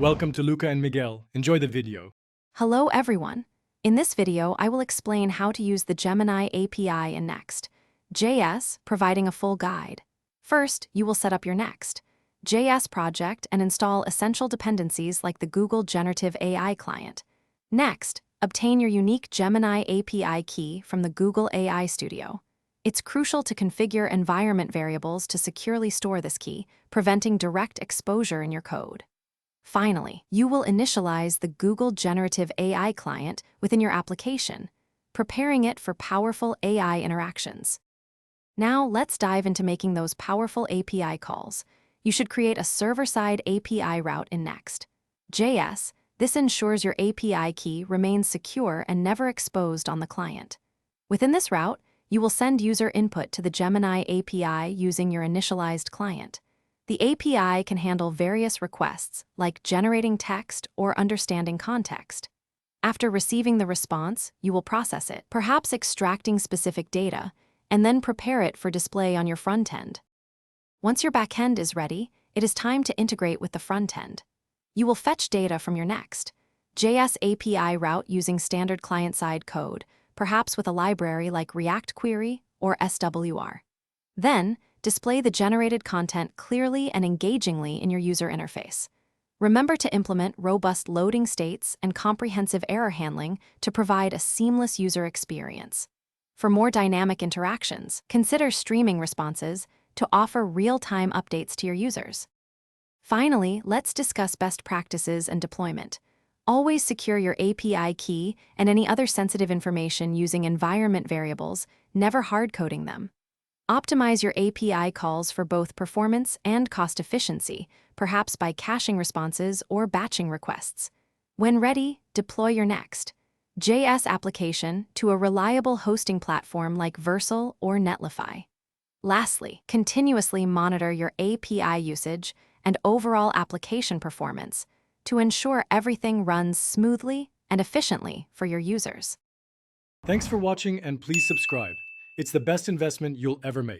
Welcome to Luca and Miguel. Enjoy the video. Hello everyone. In this video, I will explain how to use the Gemini API in Next.js, providing a full guide. First, you will set up your Next.js project and install essential dependencies like the Google Generative AI client. Next, obtain your unique Gemini API key from the Google AI Studio. It's crucial to configure environment variables to securely store this key, preventing direct exposure in your code. Finally, you will initialize the Google Generative AI client within your application, preparing it for powerful AI interactions. Now, let's dive into making those powerful API calls. You should create a server-side API route in Next.js. This ensures your API key remains secure and never exposed on the client. Within this route, you will send user input to the Gemini API using your initialized client. The API can handle various requests, like generating text or understanding context. After receiving the response, you will process it, perhaps extracting specific data, and then prepare it for display on your front end. Once your backend is ready, it is time to integrate with the front end. You will fetch data from your Next.js API route using standard client-side code, perhaps with a library like React Query or SWR. Then, display the generated content clearly and engagingly in your user interface. Remember to implement robust loading states and comprehensive error handling to provide a seamless user experience. For more dynamic interactions, consider streaming responses to offer real-time updates to your users. Finally, let's discuss best practices and deployment. Always secure your API key and any other sensitive information using environment variables, never hard-coding them. Optimize your API calls for both performance and cost efficiency, perhaps by caching responses or batching requests. When ready, deploy your Next.js application to a reliable hosting platform like Vercel or Netlify. Lastly, continuously monitor your API usage and overall application performance to ensure everything runs smoothly and efficiently for your users. Thanks for watching and please subscribe. It's the best investment you'll ever make.